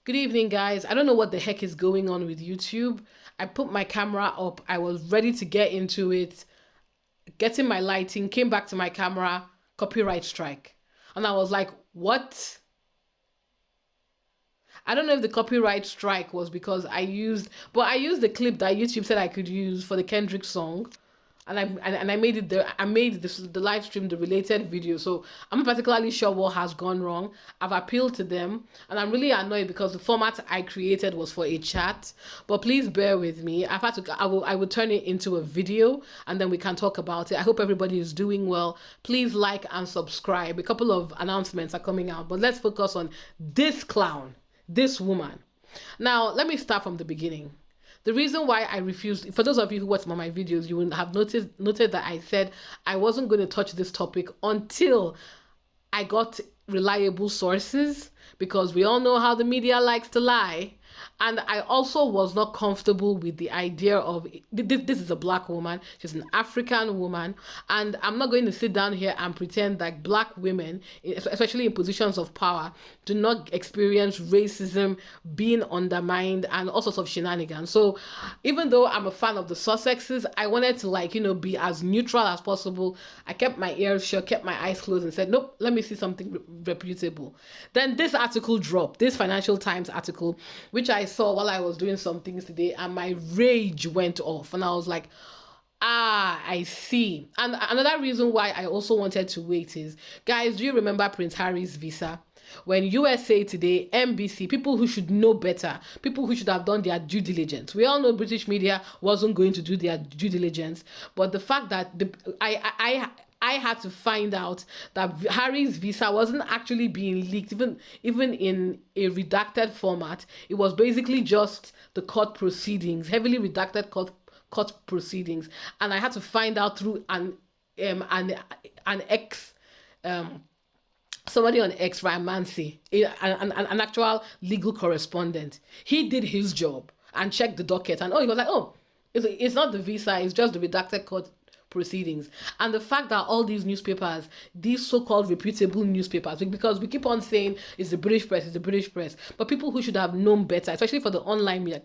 Good evening, guys. I don't know what the heck is going on with YouTube. I put my camera up. I was ready to get into it, getting my lighting, came back to my camera, copyright strike. And I was like, what? I don't know if the copyright strike was because I used the clip that YouTube said I could use for the Kendrick song, and I made it I made the live stream the related video. So I'm not particularly sure what has gone wrong. I've appealed to them, and I'm really annoyed because the format I created was for a chat. But please bear with me. I've had to. I will turn it into a video, and then we can talk about it. I hope everybody is doing well. Please like and subscribe. A couple of announcements are coming out, but let's focus on this clown, this woman. Now, let me start from the beginning. The reason why I refused, for those of you who watch my videos, you will have noted that I said I wasn't going to touch this topic until I got reliable sources, because we all know how the media likes to lie. And I also was not comfortable with the idea of this is a black woman, she's an African woman, and I'm not going to sit down here and pretend that black women, especially in positions of power, do not experience racism, being undermined, and all sorts of shenanigans. So even though I'm a fan of the Sussexes, I wanted to be as neutral as possible. I kept my ears shut, kept my eyes closed, and said, nope, let me see something reputable. Then this article dropped, this Financial Times article, which I saw while I was doing some things today, and my rage went off, and I was like, I see. And another reason why I also wanted to wait is, guys, do you remember Prince Harry's visa? When USA Today, NBC, people who should know better, people who should have done their due diligence. We all know British media wasn't going to do their due diligence, but the fact that I had to find out that Harry's visa wasn't actually being leaked, even in a redacted format. It was basically just the court proceedings, heavily redacted court proceedings, and I had to find out through an ex. Somebody on X, Ryan Mancy, an actual legal correspondent. He did his job and checked the docket, and he was like, it's not the visa, it's just the redacted court proceedings. And the fact that all these newspapers, these so-called reputable newspapers, because we keep on saying it's the British press, but people who should have known better, especially for the online media,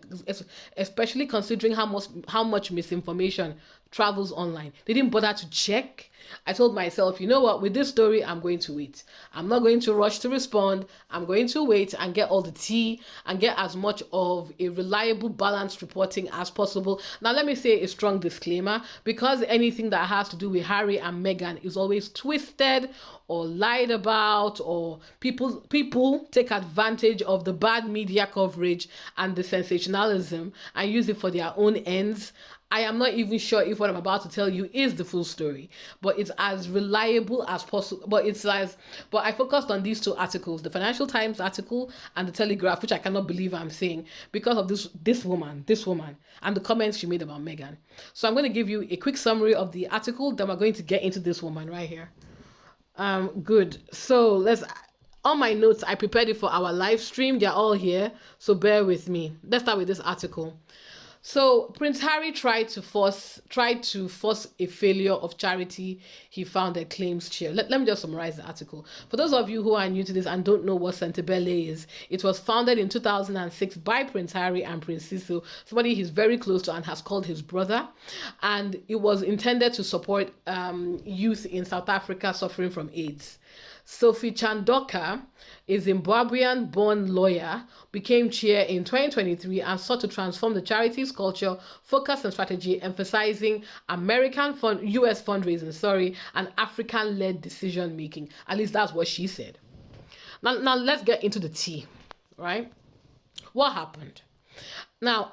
especially considering how much misinformation travels online, they didn't bother to check. I told myself, you know what, with this story, I'm going to wait. I'm not going to rush to respond. I'm going to wait and get all the tea and get as much of a reliable, balanced reporting as possible. Now, let me say a strong disclaimer, because anything that has to do with Harry and Meghan is always twisted or lied about, or people take advantage of the bad media coverage and the sensationalism and use it for their own ends. I am not even sure if what I'm about to tell you is the full story, but it's as reliable as possible. But I focused on these two articles, the Financial Times article and the Telegraph, which I cannot believe I'm saying, because of this woman, and the comments she made about Meghan. So I'm going to give you a quick summary of the article, then we're going to get into this woman right here. Good. So all my notes, I prepared it for our live stream. They're all here, so bear with me. Let's start with this article. So Prince Harry tried to force a failure of charity he founded claims chair. Let me just summarize the article. For those of you who are new to this and don't know what Centebele is, it was founded in 2006 by Prince Harry and Prince Cecil, somebody he's very close to and has called his brother. And it was intended to support youth in South Africa suffering from AIDS. Sophie Chandauka, a Zimbabwean-born lawyer, became chair in 2023 and sought to transform the charity's culture, focus, and strategy, emphasizing U.S. fundraising, and African-led decision-making. At least that's what she said. Now let's get into the tea, right? What happened? Now,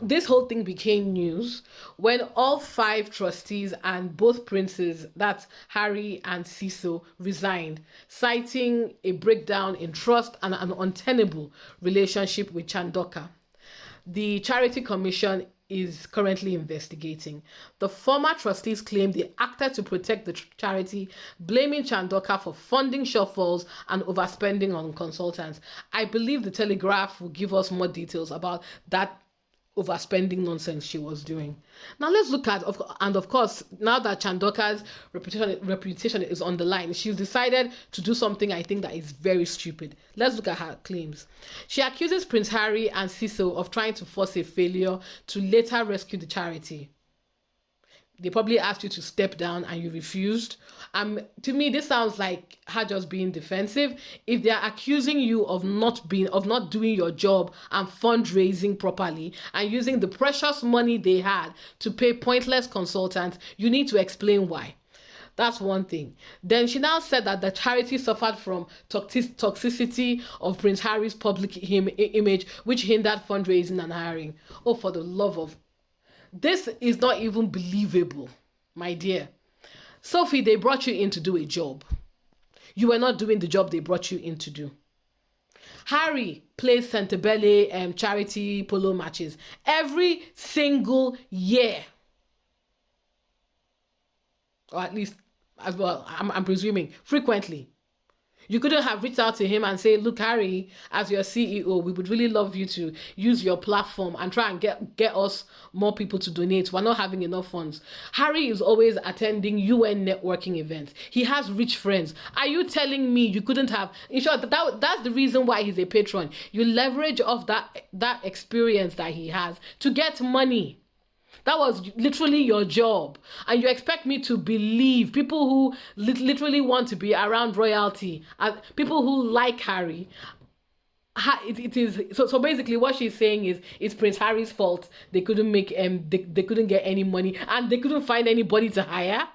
this whole thing became news when all 5 trustees and both princes, that's Harry and Cecil, resigned, citing a breakdown in trust and an untenable relationship with Chandoka. The Charity Commission is currently investigating. The former trustees claim they acted to protect the charity, blaming Chandoka for funding shortfalls and overspending on consultants. I believe the Telegraph will give us more details about that overspending nonsense she was doing. Now let's look at, and of course, now that Chandoka's reputation is on the line, she's decided to do something I think that is very stupid. Let's look at her claims. She accuses Prince Harry and Cecil of trying to force a failure to later rescue the charity. They probably asked you to step down and you refused. To me, this sounds like her just being defensive. If they're accusing you of not doing your job and fundraising properly and using the precious money they had to pay pointless consultants, you need to explain why. That's one thing. Then she now said that the charity suffered from toxicity of Prince Harry's public image, which hindered fundraising and hiring. Oh, for the love of... This is not even believable, my dear. Sophie, they brought you in to do a job. You were not doing the job they brought you in to do. Harry plays Centebele charity polo matches every single year. Or at least, as well, I'm presuming, frequently. You couldn't have reached out to him and say, look, Harry, as your CEO, we would really love you to use your platform and try and get us more people to donate. We're not having enough funds. Harry is always attending UN networking events. He has rich friends. Are you telling me you couldn't have... In short, that's the reason why he's a patron. You leverage off that experience that he has to get money. That was literally your job. And you expect me to believe people who literally want to be around royalty, people who like Harry. It is so basically what she's saying is it's Prince Harry's fault. They couldn't make they couldn't get any money and they couldn't find anybody to hire.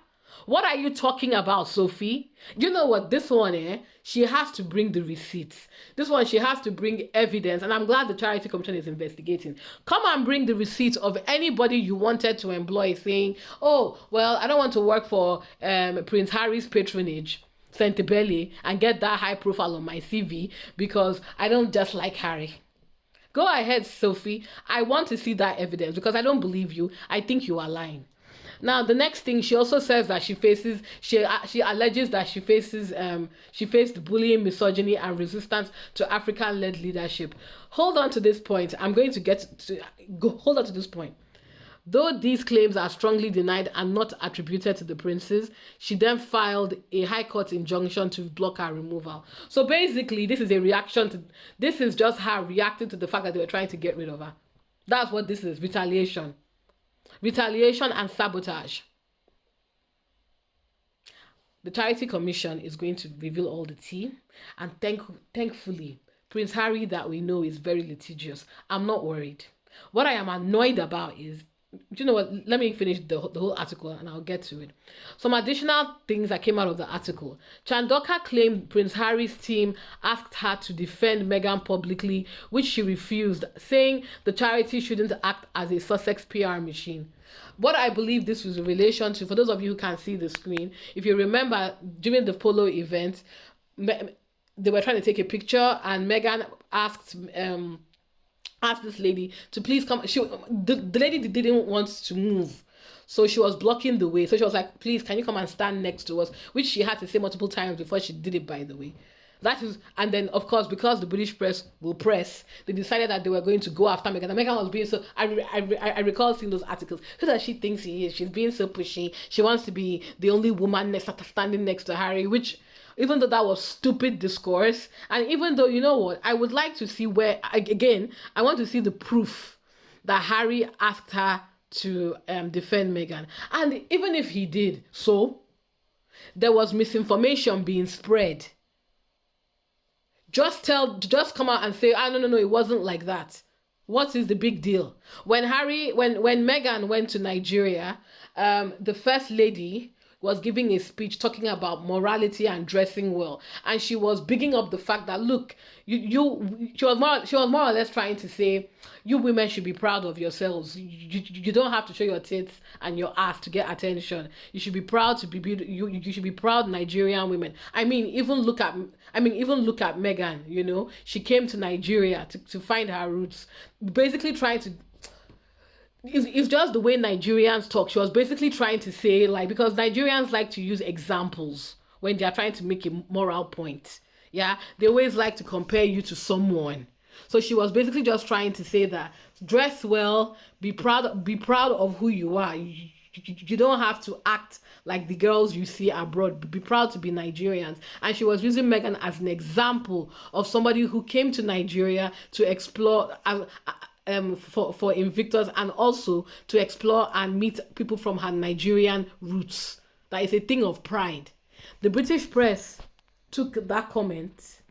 What are you talking about, Sophie? You know what? This one, she has to bring the receipts. This one, she has to bring evidence. And I'm glad the Charity Commission is investigating. Come and bring the receipts of anybody you wanted to employ saying, oh, well, I don't want to work for Prince Harry's patronage, Centebele, and get that high profile on my CV because I don't just like Harry. Go ahead, Sophie. I want to see that evidence because I don't believe you. I think you are lying. Now, the next thing, she also says that she alleges that she faced bullying, misogyny, and resistance to African-led leadership. Hold on to this point. I'm going to hold on to this point. Though these claims are strongly denied and not attributed to the princes, she then filed a High Court injunction to block her removal. So basically, this is just her reacting to the fact that they were trying to get rid of her. That's what this is, retaliation. Retaliation and sabotage. The Charity Commission is going to reveal all the tea, and thankfully, Prince Harry that we know is very litigious. I'm not worried. What I am annoyed about is, you know what, let me finish the whole article and I'll get to it. Some additional things that came out of the article. Chandoka claimed Prince Harry's team asked her to defend Meghan publicly, which she refused, saying the charity shouldn't act as a Sussex PR machine. What I believe this was in relation to, for those of you who can see the screen, if you remember during the polo event, they were trying to take a picture and Meghan asked this lady to please come. The lady didn't want to move, so she was blocking the way. So she was like, please, can you come and stand next to us? Which she had to say multiple times before she did it, by the way. And then, of course, because the British press will press, they decided that they were going to go after Meghan. And Meghan was being so... I recall seeing those articles. Who does she think she is? She's being so pushy. She wants to be the only woman standing next to Harry, which... Even though that was stupid discourse, and even though, you know what, I would like to see where, again, I want to see the proof that Harry asked her to defend Meghan. And even if he did, so there was misinformation being spread. Just come out and say, no, it wasn't like that. What is the big deal? When Meghan went to Nigeria, the First Lady was giving a speech talking about morality and dressing well, and she was bigging up the fact that, look, she was more or less trying to say, you women should be proud of yourselves. You don't have to show your tits and your ass to get attention. You should be proud to be beautiful. You should be proud Nigerian women. Even look at Meghan. You know, she came to Nigeria to find her roots, basically trying to... It's just the way Nigerians talk. She was basically trying to say, like, because Nigerians like to use examples when they are trying to make a moral point. Yeah, they always like to compare you to someone. So she was basically just trying to say that dress well, be proud of who you are. You don't have to act like the girls you see abroad. Be proud to be Nigerians. And she was using Meghan as an example of somebody who came to Nigeria to explore for Invictus, and also to explore and meet people from her Nigerian roots. That is a thing of pride. The British press took that comment,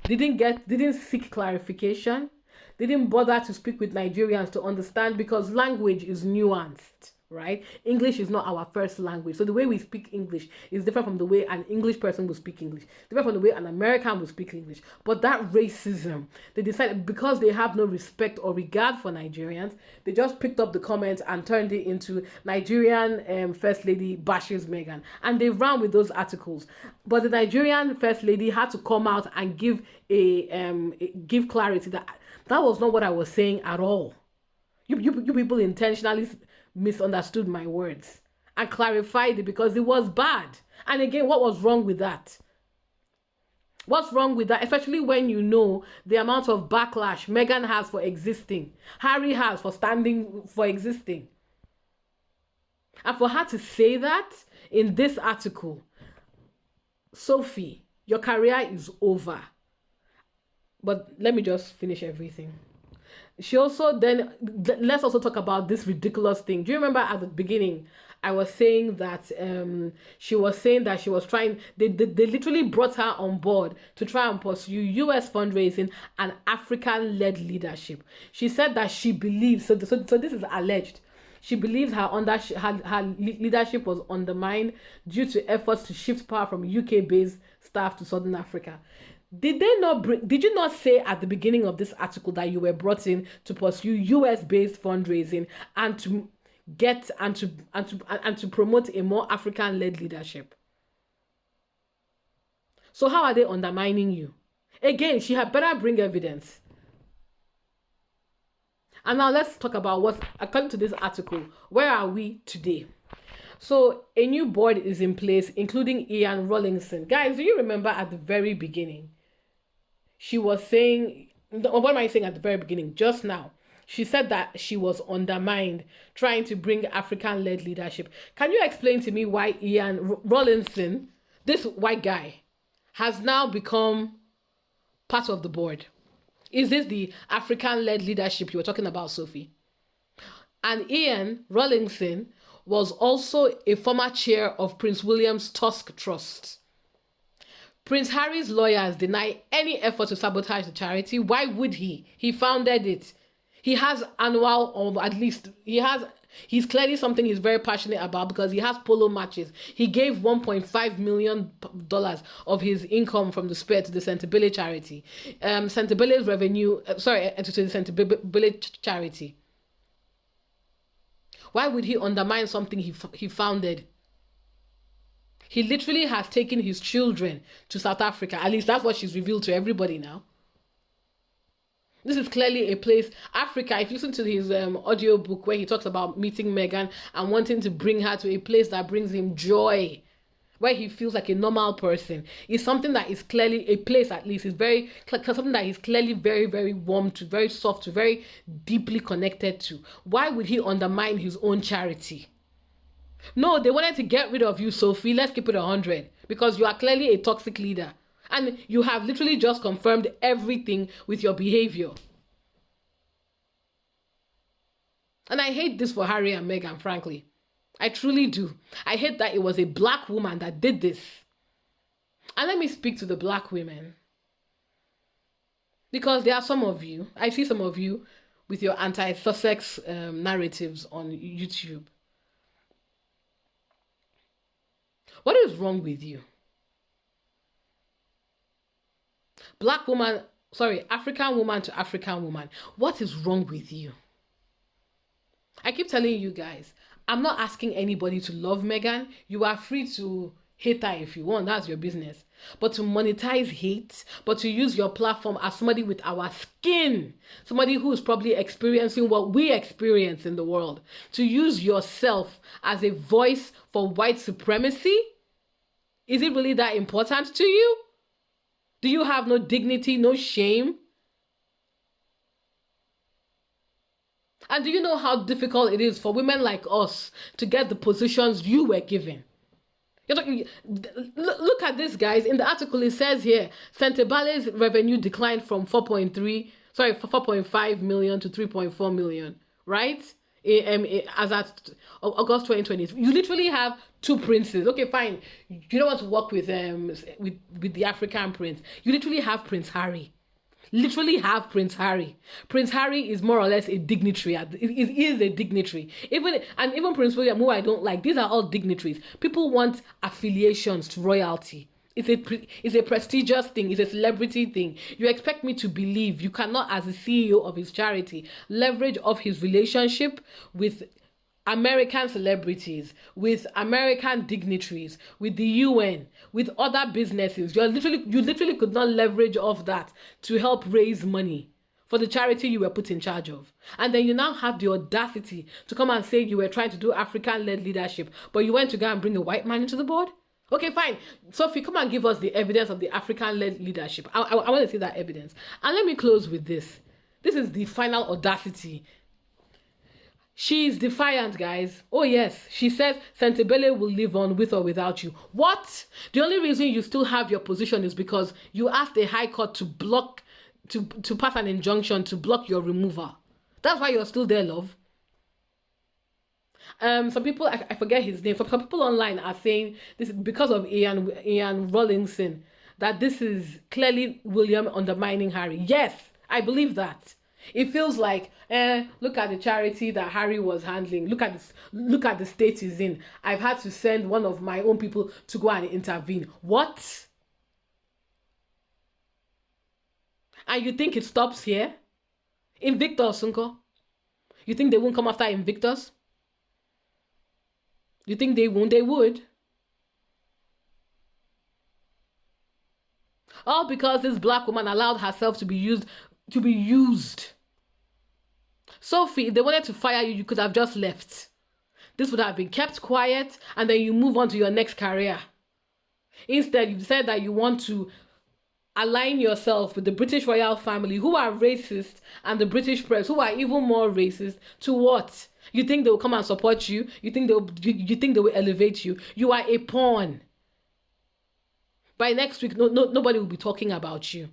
didn't seek clarification, didn't bother to speak with Nigerians to understand, because language is nuanced, right? English is not our first language. So the way we speak English is different from the way an English person will speak English, different from the way an American will speak English. But that racism, they decided, because they have no respect or regard for Nigerians, they just picked up the comments and turned it into Nigerian First Lady bashes Meghan. And they ran with those articles. But the Nigerian First Lady had to come out and give give clarity that that was not what I was saying at all. You people intentionally misunderstood my words and clarified it, because it was bad. And again, what was wrong with that? What's wrong with that? Especially when you know the amount of backlash Meghan has for existing, Harry has for existing. And for her to say that in this article, Sophie, your career is over. But let me just finish everything. She also then, let's also talk about this ridiculous thing. Do you remember at the beginning I was saying that she was trying, they literally brought her on board to try and pursue US fundraising and African-led leadership. She said that she believes, so this is alleged, she believes her leadership was undermined due to efforts to shift power from UK-based staff to Southern Africa. Did you not say at the beginning of this article that you were brought in to pursue US-based fundraising and to get and to promote a more African-led leadership? So how are they undermining you? Again, she had better bring evidence. And now let's talk about what, according to this article, where are we today? So a new board is in place, including Ian Rawlinson. Guys, do you remember at the very beginning? She was saying, what am I saying at the very beginning? Just now, she said that she was undermined trying to bring African-led leadership. Can you explain to me why Ian Rawlinson, this white guy, has now become part of the board? Is this the African-led leadership you were talking about, Sophie? And Ian Rawlinson was also a former chair of Prince William's Tusk Trust. Prince Harry's lawyers deny any effort to sabotage the charity. Why would he? He founded it. He has annual, or at least he's clearly something he's very passionate about, because he has polo matches. He gave $1.5 million of his income from the Spare to the St. Billy charity. St. Billy's revenue, to the St. Billy charity. Why would he undermine something he founded? He literally has taken his children to South Africa. At least that's what she's revealed to everybody now. This is clearly a place, Africa, if you listen to his audio book where he talks about meeting Meghan and wanting to bring her to a place that brings him joy, where he feels like a normal person, is something that is clearly, a place at least, is very, something that he's clearly very, very warm to, very soft to, very deeply connected to. Why would he undermine his own charity? No, they wanted to get rid of you, Sophie. Let's keep it 100. Because you are clearly a toxic leader. And you have literally just confirmed everything with your behavior. And I hate this for Harry and Meghan, frankly. I truly do. I hate that it was a black woman that did this. And let me speak to the black women. Because there are some of you, I see some of you with your anti-Sussex narratives on YouTube. What is wrong with you? African woman to African woman. What is wrong with you? I keep telling you guys, I'm not asking anybody to love Meghan. You are free to hate her if you want. That's your business. But to monetize hate, but to use your platform as somebody with our skin, somebody who is probably experiencing what we experience in the world, to use yourself as a voice for white supremacy? Is it really that important to you? Do you have no dignity, no shame? And do you know how difficult it is for women like us to get the positions you were given? You're talking, look at this, guys. In the article, it says here, Sentebale's revenue declined from 4.5 million to 3.4 million, right? As at August 2020. You literally have two princes. Okay, fine. You don't want to work with the African prince. You literally have Prince Harry. Literally have Prince Harry. Prince Harry is more or less a dignitary. He is a dignitary. Even Prince William, who I don't like, these are all dignitaries. People want affiliations to royalty. It's a prestigious thing. It's a celebrity thing. You expect me to believe you cannot, as the CEO of his charity, leverage of his relationship with American celebrities, with American dignitaries, with the UN, with other businesses. You literally could not leverage off that to help raise money for the charity you were put in charge of. And then you now have the audacity to come and say you were trying to do African-led leadership, but you went to go and bring a white man into the board? Okay, fine. Sophie, come and give us the evidence of the African-led leadership. I want to see that evidence. And let me close with this. This is the final audacity. She is defiant, guys. Oh yes, she says Sentebale will live on with or without you. What? The only reason you still have your position is because you asked the High Court to pass an injunction to block your removal. That's why you're still there, love. Some people, I forget his name. Some people online are saying this is because of Ian Rawlinson, that this is clearly William undermining Harry. Yes, I believe that. It feels like, look at the charity that Harry was handling. Look at this. Look at the state he's in. I've had to send one of my own people to go and intervene. What? And you think it stops here? Invictus, Sunko. You think they won't come after Invictus? You think they won't? They would. All because this black woman allowed herself to be used. Sophie, if they wanted to fire you, you could have just left. This would have been kept quiet, and then you move on to your next career. Instead, you said that you want to align yourself with the British royal family, who are racist, and the British press, who are even more racist. To what? You think they will come and support you? You think they will elevate you? You are a pawn. By next week, nobody will be talking about you.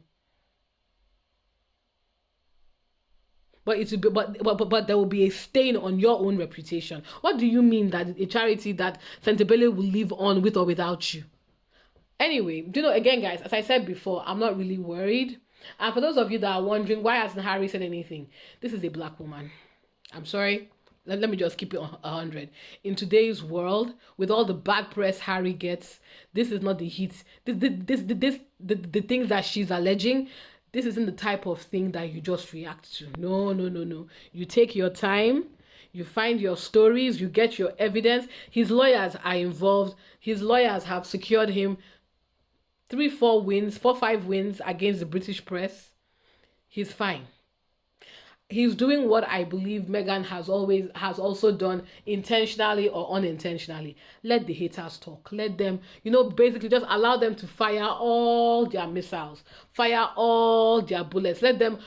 But it will be, but there will be a stain on your own reputation. What do you mean that a charity that Sentebale will live on with or without you? Anyway, again, guys, as I said before, I'm not really worried. And for those of you that are wondering, why hasn't Harry said anything? This is a black woman. I'm sorry. Let me just keep it 100. In today's world, with all the bad press Harry gets, this is not the heat. The things that she's alleging, this isn't the type of thing that you just react to. No. You take your time. You find your stories. You get your evidence. His lawyers are involved. His lawyers have secured him 5 wins against the British press. He's fine. He's doing what I believe Meghan has also done, intentionally or unintentionally. Let the haters talk. Let them, basically just allow them to fire all their missiles, fire all their bullets. Let them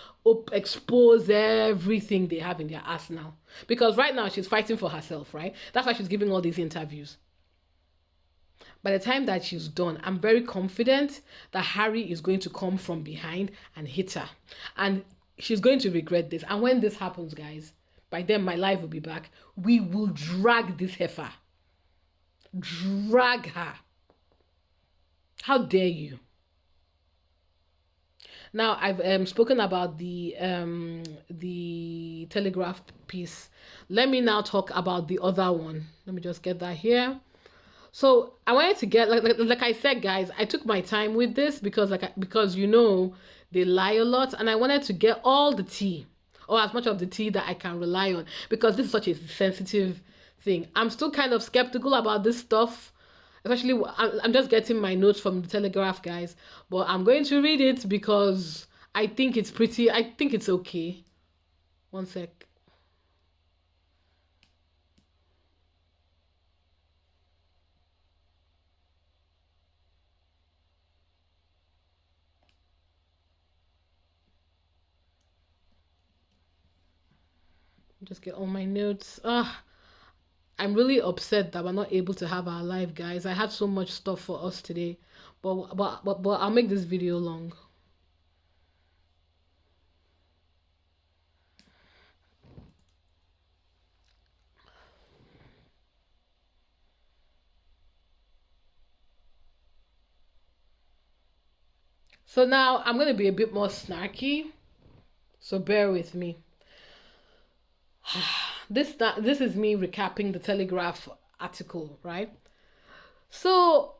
expose everything they have in their arsenal. Because right now she's fighting for herself, right? That's why she's giving all these interviews. By the time that she's done, I'm very confident that Harry is going to come from behind and hit her. And she's going to regret this. And when this happens, guys, by then my life will be back. We will drag this heifer. Drag her. How dare you? Now, I've spoken about the Telegraph piece. Let me now talk about the other one. Let me just get that here. So I wanted to get, like I said, guys, I took my time with this because they lie a lot, and I wanted to get all the tea, or as much of the tea that I can rely on, because this is such a sensitive thing. I'm still kind of skeptical about this stuff, especially I'm just getting my notes from the Telegraph, guys, but I'm going to read it because I think it's okay. One sec. Just get all my notes. I'm really upset that we're not able to have our live, guys. I had so much stuff for us today, but I'll make this video long. So now I'm going to be a bit more snarky, so bear with me. This is me recapping the Telegraph article, right? So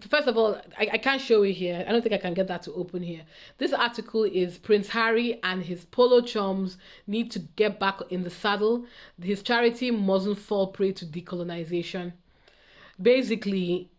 first of all, I can't show it here. I don't think I can get that to open here. This article is Prince Harry and his polo chums need to get back in the saddle. His charity mustn't fall prey to decolonization. Basically,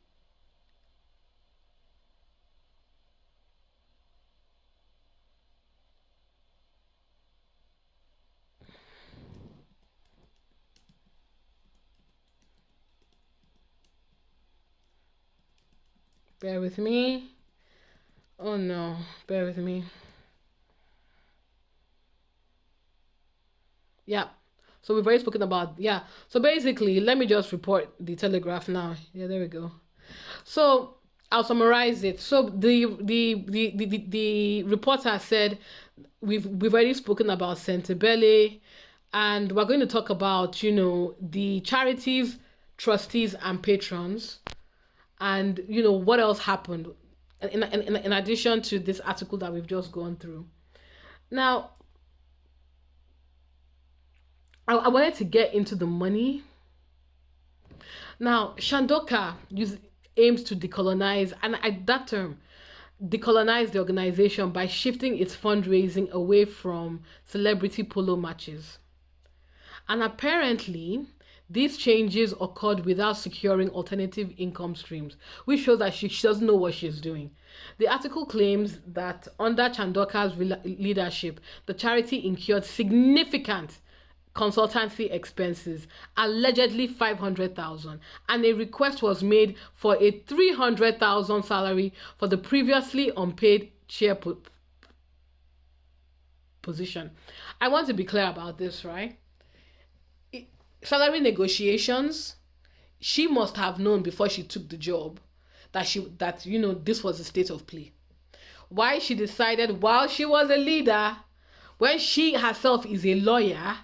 bear with me. Oh no, bear with me. Yeah. So we've already spoken about, yeah. So basically, let me just report the Telegraph now. Yeah, there we go. So I'll summarize it. So the reporter said we've already spoken about Centebele, and we're going to talk about, you know, the charities, trustees, and patrons, and you know what else happened in addition to this article that we've just gone through. Now, I wanted to get into the money. Now, Chandoka aims to decolonize, and that term, decolonize the organization by shifting its fundraising away from celebrity polo matches. And apparently, these changes occurred without securing alternative income streams, which shows that she doesn't know what she's doing. The article claims that under Chandoka's leadership, the charity incurred significant consultancy expenses, allegedly 500,000, and a request was made for a 300,000 salary for the previously unpaid chair position. I want to be clear about this, right? Salary negotiations, she must have known before she took the job that you know this was the state of play. Why she decided while she was a leader, when she herself is a lawyer,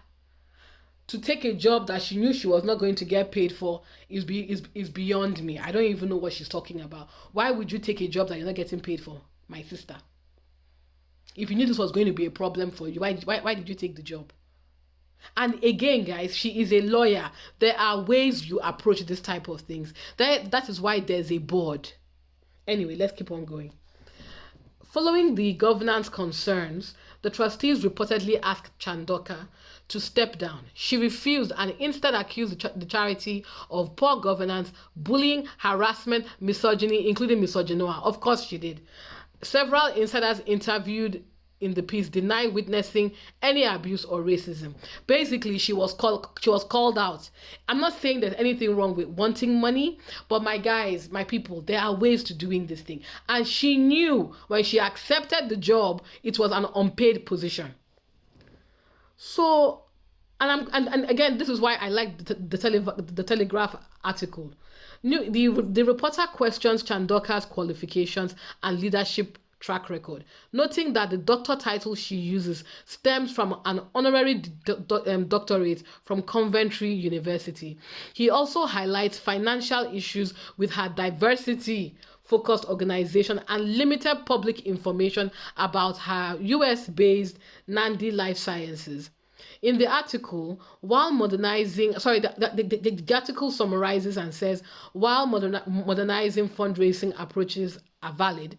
to take a job that she knew she was not going to get paid for is beyond me. I don't even know what she's talking about. Why would you take a job that you're not getting paid for, my sister? If you knew this was going to be a problem for you, why did you take the job? And again, guys, she is a lawyer. There are ways you approach this type of things. That is why there's a board. Anyway, let's keep on going. Following the governance concerns, the trustees reportedly asked Chandoka to step down. She refused and instead accused the charity of poor governance, bullying, harassment, misogyny, including misogynoir. Of course she did. Several insiders interviewed in the piece deny witnessing any abuse or racism. Basically, she was called out. I'm not saying there's anything wrong with wanting money, but my guys, my people, there are ways to doing this thing. And she knew when she accepted the job, it was an unpaid position. So, and again, this is why I like the Telegraph article. The reporter questions Chandoka's qualifications and leadership track record, noting that the doctor title she uses stems from an honorary doctorate from Coventry University. He also highlights financial issues with her diversity-focused organization and limited public information about her US-based Nandi Life Sciences. In the article, while modernizing, the article summarizes and says, while modernizing fundraising approaches are valid,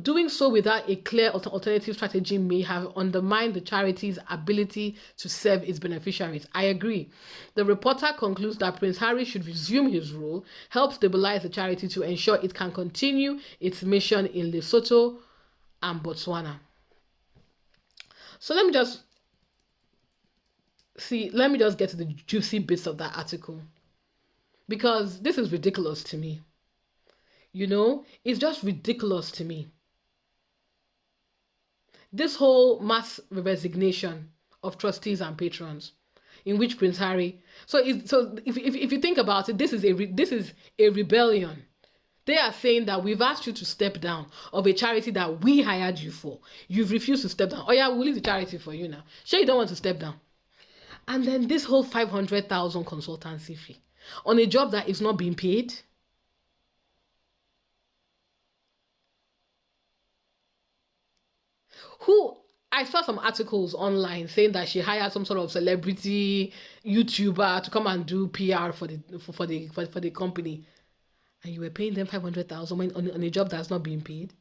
doing so without a clear alternative strategy may have undermined the charity's ability to serve its beneficiaries. I agree. The reporter concludes that Prince Harry should resume his role, help stabilize the charity to ensure it can continue its mission in Lesotho and Botswana. So let me just get to the juicy bits of that article, because this is ridiculous to me. You know, it's just ridiculous to me. This whole mass resignation of trustees and patrons, in which Prince Harry. So if you think about it, this is a rebellion. They are saying that we've asked you to step down of a charity that we hired you for. You've refused to step down. Oh yeah, we'll leave the charity for you now. Sure, you don't want to step down. And then this whole 500,000 consultancy fee on a job that is not being paid. Who I saw some articles online saying that she hired some sort of celebrity YouTuber to come and do PR for the company, and you were paying them 500,000 on a job that's not being paid.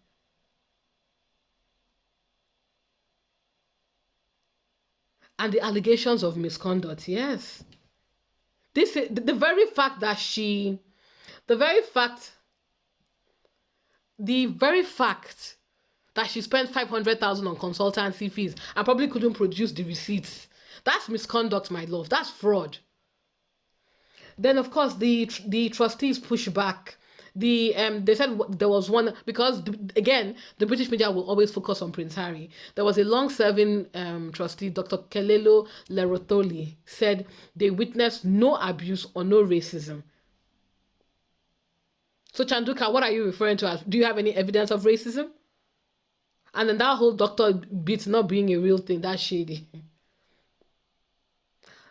And the allegations of misconduct, yes. This is the very fact that the very fact, the very fact that she spent 500,000 on consultancy fees and probably couldn't produce the receipts. That's misconduct, my love. That's fraud. Then, of course, the trustees push back. They said there was one, because again the British media will always focus on Prince Harry. There was a long-serving trustee, Dr. Kelelo Lerotoli, said they witnessed no abuse or no racism. So Chandoka, what are you referring to as? Do you have any evidence of racism? And then that whole doctor bit not being a real thing, that's shady.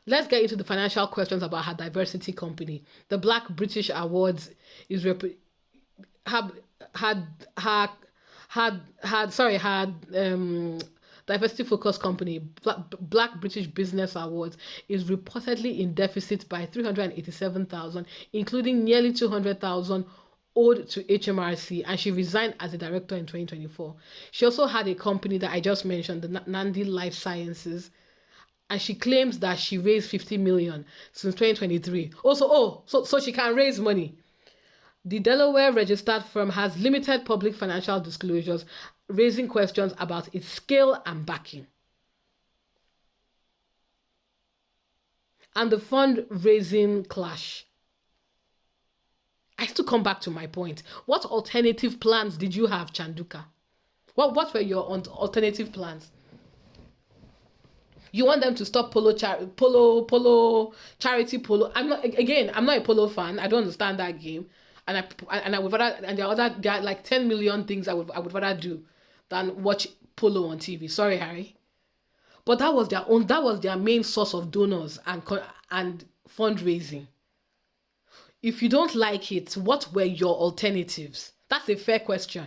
Let's get into the financial questions about her diversity company. The Black British Awards is diversity focused company, Black British Business Awards, is reportedly in deficit by 387,000, including nearly 200,000 owed to HMRC, and she resigned as a director in 2024. She also had a company that I just mentioned, the Nandi Life Sciences, and she claims that she raised 50 million since 2023. Also, so she can raise money. The Delaware registered firm has limited public financial disclosures, raising questions about its scale and backing. And the fundraising clash. I still come back to my point. What alternative plans did you have, Chandoka? What were your alternative plans? You want them to stop charity polo. I'm not a polo fan. I don't understand that game. And I would rather, and there are like 10 million things I would rather do than watch polo on TV. Sorry, Harry. But that was their main source of donors and fundraising. If you don't like it, what were your alternatives? That's a fair question.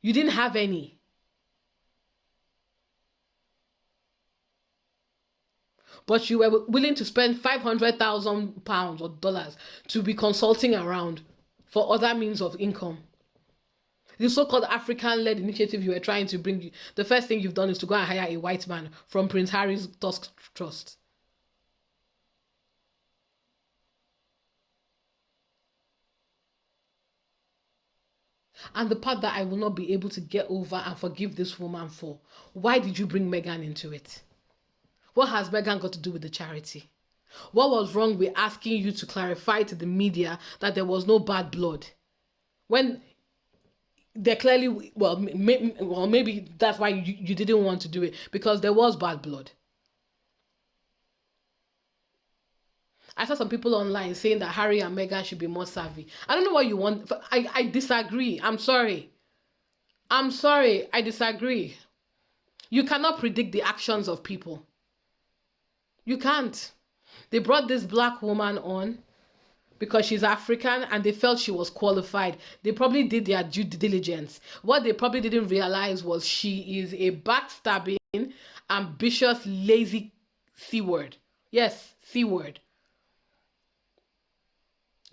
You didn't have any. But you were willing to spend £500,000 or dollars to be consulting around for other means of income. The so-called African-led initiative you were trying to bring, the first thing you've done is to go and hire a white man from Prince Harry's Tusk Trust. And the part that I will not be able to get over and forgive this woman for, why did you bring Meghan into it? What has Meghan got to do with the charity? What was wrong with asking you to clarify to the media that there was no bad blood? When there clearly, maybe that's why you didn't want to do it, because there was bad blood. I saw some people online saying that Harry and Meghan should be more savvy. I don't know what you want. I disagree. I'm sorry. I disagree. You cannot predict the actions of people. You can't. They brought this black woman on because she's African and they felt she was qualified. They probably did their due diligence. What they probably didn't realize was she is a backstabbing, ambitious, lazy C-word. Yes, C-word.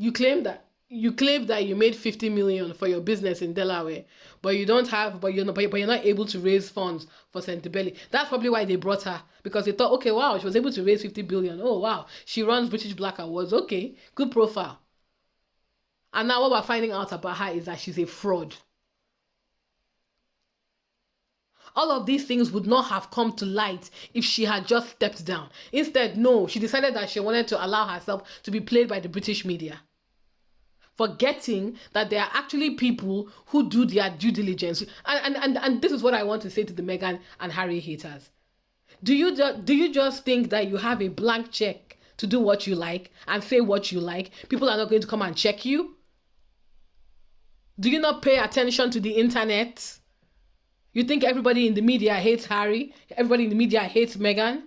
You claim that you made 50 million for your business in Delaware, but you're not able to raise funds for Centibelli. That's probably why they brought her, because they thought, okay, wow, she was able to raise 50 billion. Oh wow, she runs British Black Awards. Okay, good profile. And now what we're finding out about her is that she's a fraud. All of these things would not have come to light if she had just stepped down. Instead, no, she decided that she wanted to allow herself to be played by the British media, forgetting that there are actually people who do their due diligence. And this is what I want to say to the Meghan and Harry haters. Do you just think that you have a blank check to do what you like and say what you like? People are not going to come and check you? Do you not pay attention to the internet? You think everybody in the media hates Harry? Everybody in the media hates Meghan?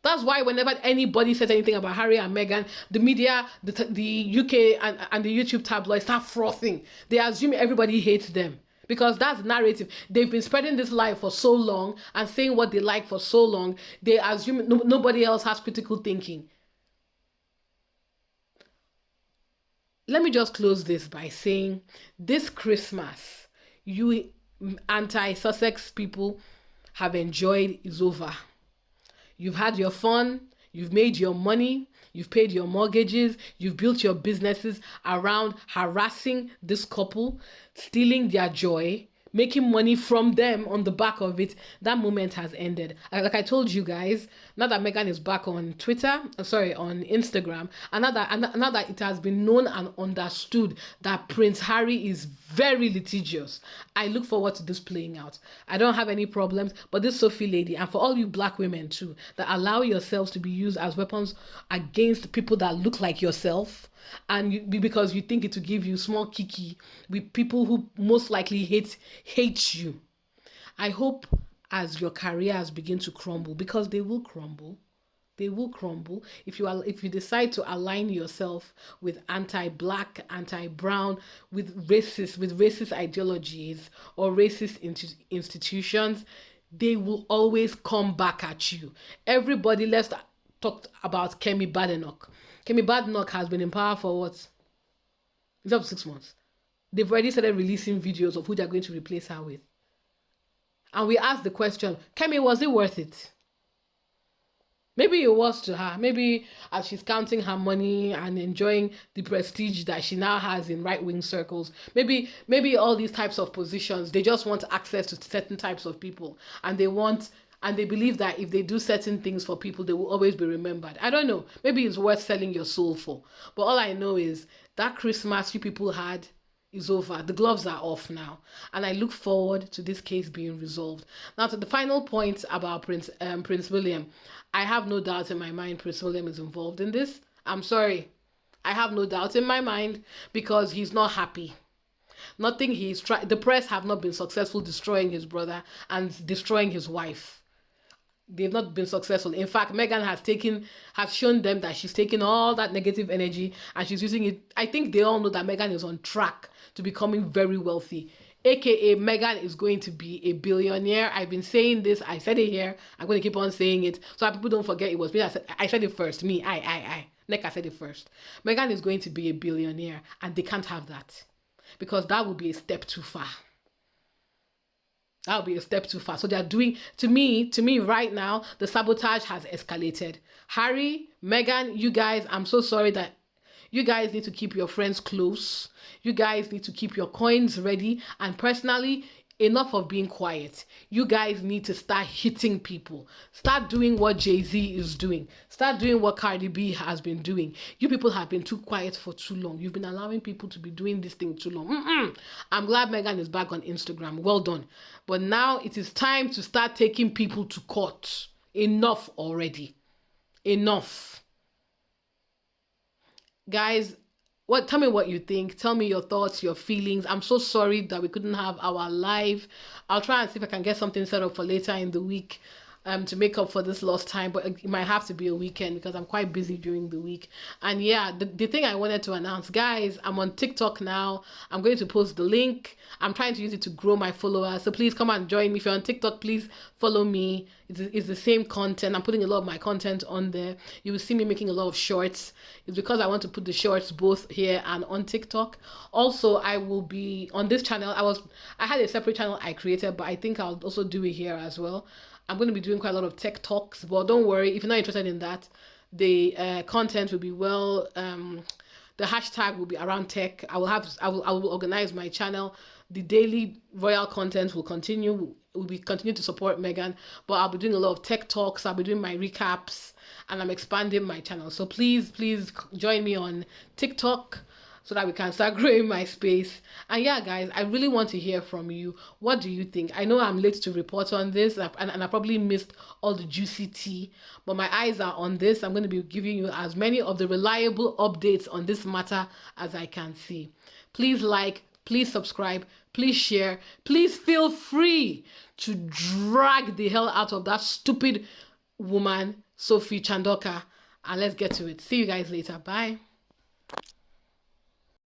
That's why whenever anybody says anything about Harry and Meghan, the media, the UK and the YouTube tabloids start frothing. They assume everybody hates them because that's the narrative. They've been spreading this lie for so long and saying what they like for so long. They assume nobody else has critical thinking. Let me just close this by saying this Christmas, you anti-Sussex people have enjoyed is over. You've had your fun, you've made your money, you've paid your mortgages, you've built your businesses around harassing this couple, stealing their joy, making money from them on the back of it. That moment has ended. Like I told you guys, now that Meghan is back on on Instagram, and now that it has been known and understood that Prince Harry is very litigious, I look forward to this playing out. I don't have any problems, but this Sophie lady, and for all you black women too, that allow yourselves to be used as weapons against people that look like yourself, and because you think it will give you small kiki with people who most likely hate you. I hope as your careers begin to crumble, because they will crumble, if you decide to align yourself with anti-black, anti-brown, with racist ideologies or racist institutions, they will always come back at you. Everybody, let's talk about Kemi Badenoch. Kemi Badenoch has been in power for what? It's up to 6 months. They've already started releasing videos of who they're going to replace her with. And we asked the question, Kemi, was it worth it? Maybe it was to her. Maybe as she's counting her money and enjoying the prestige that she now has in right-wing circles, maybe all these types of positions, they just want access to certain types of people. And they believe that if they do certain things for people, they will always be remembered. I don't know. Maybe it's worth selling your soul for. But all I know is that Christmas you people had is over. The gloves are off now. And I look forward to this case being resolved. Now, to the final point about Prince William, I have no doubt in my mind Prince William is involved in this. I'm sorry. I have no doubt in my mind because he's not happy. Nothing he's tried. The press have not been successful destroying his brother and destroying his wife. They've not been successful. In fact, Meghan has shown them that she's taking all that negative energy and she's using it. I think they all know that Meghan is on track to becoming very wealthy. AKA Meghan is going to be a billionaire. I've been saying this. I said it here. I'm going to keep on saying it so that people don't forget it was me. I said it first. Me, I. Nick, I said it first. Meghan is going to be a billionaire and they can't have that because that would be a step too far. That would be a step too far. So they're doing, to me right now, the sabotage has escalated. Harry, Meghan, you guys, I'm so sorry that you guys need to keep your friends close. You guys need to keep your coins ready. And personally, enough of being quiet. You guys need to start hitting people. Start doing what Jay-Z is doing. Start doing what Cardi B has been doing. You people have been too quiet for too long. You've been allowing people to be doing this thing too long. I'm glad Meghan is back on Instagram. Well done. But now it is time to start taking people to court. Enough already. Enough. Guys, tell me what you think. Tell me your thoughts, your feelings. I'm so sorry that we couldn't have our live. I'll try and see if I can get something set up for later in the week to make up for this lost time, but it might have to be a weekend because I'm quite busy during the week. And yeah, the thing I wanted to announce, guys, I'm on TikTok now. I'm going to post the link. I'm trying to use it to grow my followers, so please come and join me. If you're on TikTok, please follow me. It's the same content. I'm putting a lot of my content on there. You will see me making a lot of shorts. It's because I want to put the shorts both here and on TikTok. Also, I will be on this channel. I had a separate channel I created, but I think I'll also do it here as well. I'm going to be doing quite a lot of tech talks, but don't worry, if you're not interested in that, the content will be the hashtag will be around tech. I will organize my channel. The daily royal content will continue. We'll continue to support Meghan, but I'll be doing a lot of tech talks. I'll be doing my recaps, and I'm expanding my channel. So please join me on TikTok. so that we can start growing my space. And yeah, guys, I really want to hear from you. What do you think? I know I'm late to report on this, and I probably missed all the juicy tea, but my eyes are on this. I'm going to be giving you as many of the reliable updates on this matter as I can see. Please like, please subscribe, please share, please feel free to drag the hell out of that stupid woman, Sophie Chandauka, and let's get to it. See you guys later. Bye.